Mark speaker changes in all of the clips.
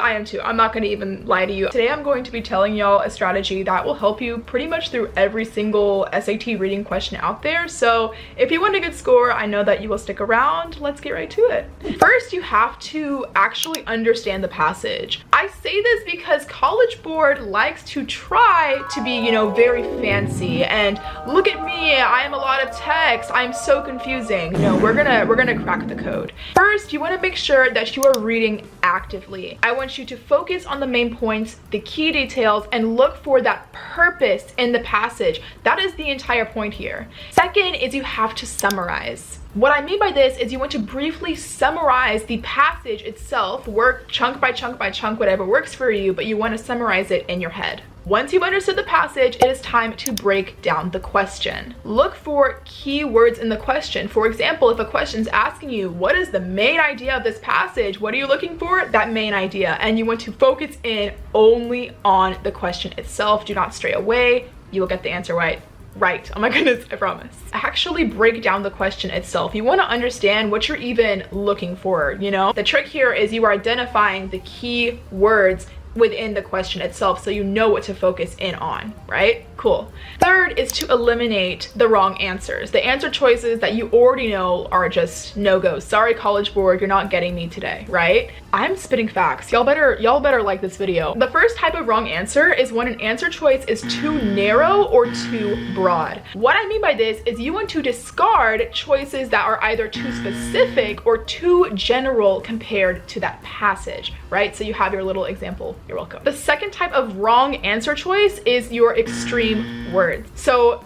Speaker 1: I am too. I'm not going to even lie to you. Today I'm going to be telling y'all a strategy that will help you pretty much through every single SAT reading question out there. So if you want a good score, I know that you will stick around. Let's get right to it. First, you have to actually understand the passage. I say this because College Board likes to try to be, you know, very fancy and look at me, I am a lot of text, I'm so confusing. No, we're gonna crack the code. First, you want to make sure that you are reading actively. I want you to focus on the main points, the key details, and look for that purpose in the passage. That is the entire point here. Second is you have to summarize. What I mean by this is you want to briefly summarize the passage itself, work chunk by chunk by chunk, whatever works for you, but you want to summarize it in your head. Once you've understood the passage, it is time to break down the question. Look for key words in the question. For example, if a question's asking you, what is the main idea of this passage? What are you looking for? That main idea. And you want to focus in only on the question itself. Do not stray away. You will get the answer right. Oh my goodness, I promise. Actually break down the question itself. You want to understand what you're even looking for, you know? The trick here is you are identifying the key words within the question itself so you know what to focus in on, right? Cool. Third is to eliminate the wrong answers. The answer choices that you already know are just no-goes. Sorry, College Board, you're not getting me today, right? I'm spitting facts. Y'all better like this video. The first type of wrong answer is when an answer choice is too narrow or too broad. What I mean by this is you want to discard choices that are either too specific or too general compared to that passage, right? So you have your little example. You're welcome. The second type of wrong answer choice is your extreme words. So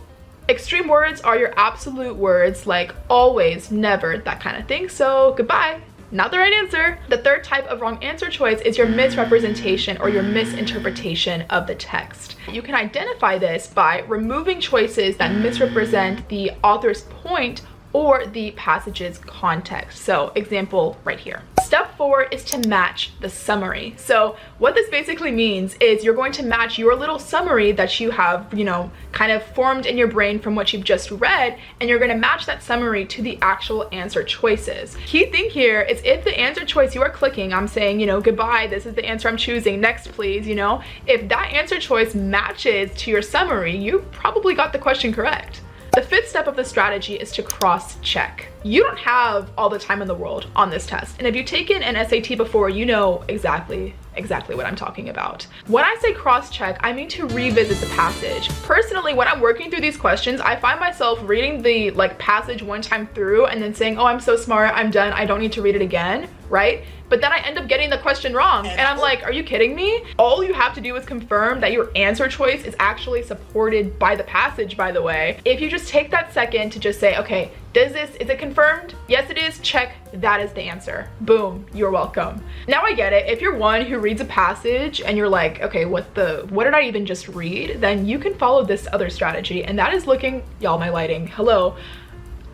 Speaker 1: extreme words are your absolute words, like always, never, that kind of thing. So goodbye. Not the right answer. The third type of wrong answer choice is your misrepresentation or your misinterpretation of the text. You can identify this by removing choices that misrepresent the author's point or the passage's context. So example right here. Step 4 is to match the summary. So what this basically means is you're going to match your little summary that you have, you know, kind of formed in your brain from what you've just read, and you're going to match that summary to the actual answer choices. Key thing here is if the answer choice you are clicking, I'm saying, you know, goodbye, this is the answer I'm choosing, next please, you know, if that answer choice matches to your summary, you probably got the question correct. The fifth step of the strategy is to cross-check. You don't have all the time in the world on this test, and if you've taken an SAT before, you know exactly what I'm talking about. When I say cross-check, I mean to revisit the passage. Personally, when I'm working through these questions, I find myself reading the passage one time through and then saying, oh, I'm so smart, I'm done, I don't need to read it again, right? But then I end up getting the question wrong, and I'm like, are you kidding me? All you have to do is confirm that your answer choice is actually supported by the passage, by the way. If you just take that second to just say, okay, is it confirmed? Yes, it is. Check. That is the answer. Boom. You're welcome. Now I get it. If you're one who reads a passage and you're like, okay, what did I even just read? Then you can follow this other strategy, and that is looking, y'all, my lighting. Hello.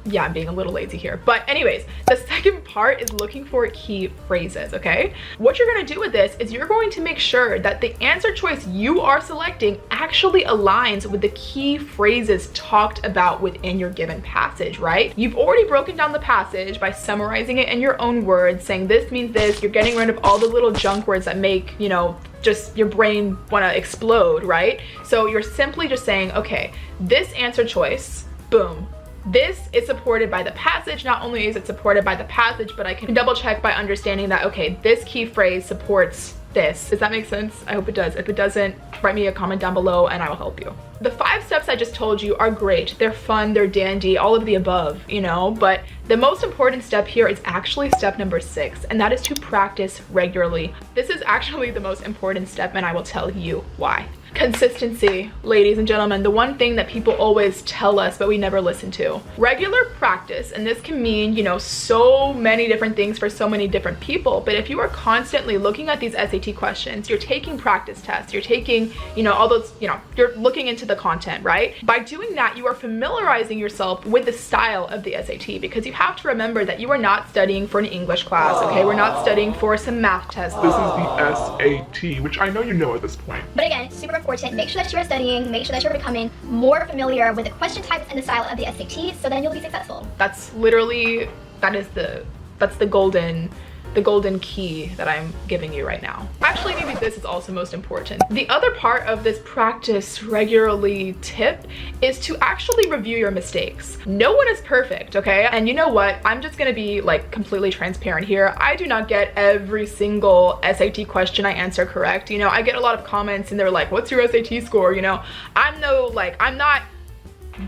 Speaker 1: Yeah, I'm being a little lazy here. But anyways, the second part is looking for key phrases, okay? What you're gonna do with this is you're going to make sure that the answer choice you are selecting actually aligns with the key phrases talked about within your given passage, right? You've already broken down the passage by summarizing it in your own words, saying this means this, you're getting rid of all the little junk words that make, you know, just your brain wanna explode, right? So you're simply just saying, okay, this answer choice, boom. This is supported by the passage. Not only is it supported by the passage, but I can double check by understanding that, okay, this key phrase supports this. Does that make sense? I hope it does. If it doesn't, write me a comment down below and I will help you. The 5 steps I just told you are great. They're fun, they're dandy, all of the above, you know, but the most important step here is actually step number 6, and that is to practice regularly. This is actually the most important step, and I will tell you why. Consistency, ladies and gentlemen, the one thing that people always tell us but we never listen to. Regular practice, and this can mean, you know, so many different things for so many different people, but if you are constantly looking at these SAT questions, you're taking practice tests, you're taking, you know, all those, you know, you're looking into the content, right? By doing that, you are familiarizing yourself with the style of the SAT, because you have to remember that you are not studying for an English class, okay? We're not studying for some math tests.
Speaker 2: This is the SAT, which I know you know at this point.
Speaker 3: But again, super important, make sure that you are studying, make sure that you're becoming more familiar with the question types and the style of the SAT, so then you'll be successful.
Speaker 1: That's literally, that's the golden the golden key that I'm giving you right now. Actually, maybe this is also most important. The other part of this practice regularly tip is to actually review your mistakes. No one is perfect, okay? And you know what? I'm just gonna be like completely transparent here. I do not get every single SAT question I answer correct. You know, I get a lot of comments and they're like, what's your SAT score? You know, I'm not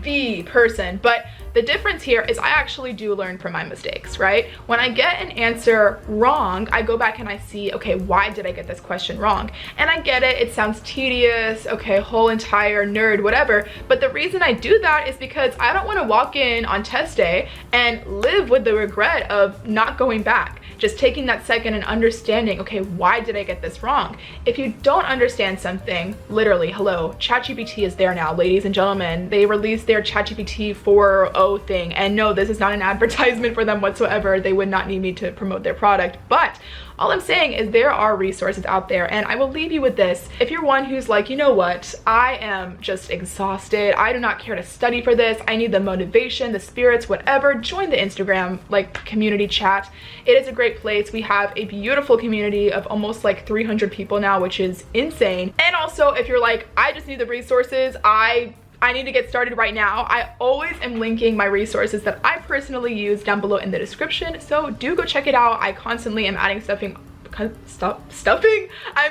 Speaker 1: the person, but the difference here is I actually do learn from my mistakes, right? When I get an answer wrong, I go back and I see, okay, why did I get this question wrong? And I get it, it sounds tedious, okay, whole entire nerd, whatever. But the reason I do that is because I don't want to walk in on test day and live with the regret of not going back. Just taking that second and understanding, okay, why did I get this wrong? If you don't understand something, literally, hello, ChatGPT is there now, ladies and gentlemen. They released their ChatGPT 4.0 thing, and no, this is not an advertisement for them whatsoever. They would not need me to promote their product, but all I'm saying is there are resources out there, and I will leave you with this. If you're one who's like, you know what, I am just exhausted, I do not care to study for this, I need the motivation, the spirits, whatever, join the Instagram like community chat. It is a great place. We have a beautiful community of almost like 300 people now, which is insane. And also, if you're like, I just need the resources, I need to get started right now, I always am linking my resources that I personally use down below in the description, so do go check it out. I constantly am adding I'm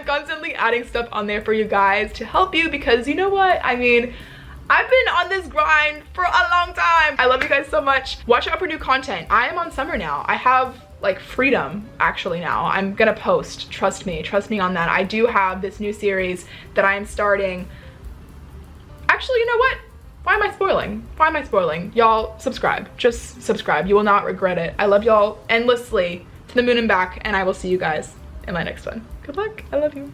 Speaker 1: constantly adding stuff on there for you guys to help you, because you know what, I mean, I've been on this grind for a long time. I love you guys so much. Watch out for new content. I am on summer now. I have like freedom actually now. I'm gonna post, trust me on that. I do have this new series that I am starting. Actually, you know what? Why am I spoiling? Why am I spoiling? Y'all, subscribe. Just subscribe. You will not regret it. I love y'all endlessly to the moon and back, and I will see you guys in my next one. Good luck. I love you.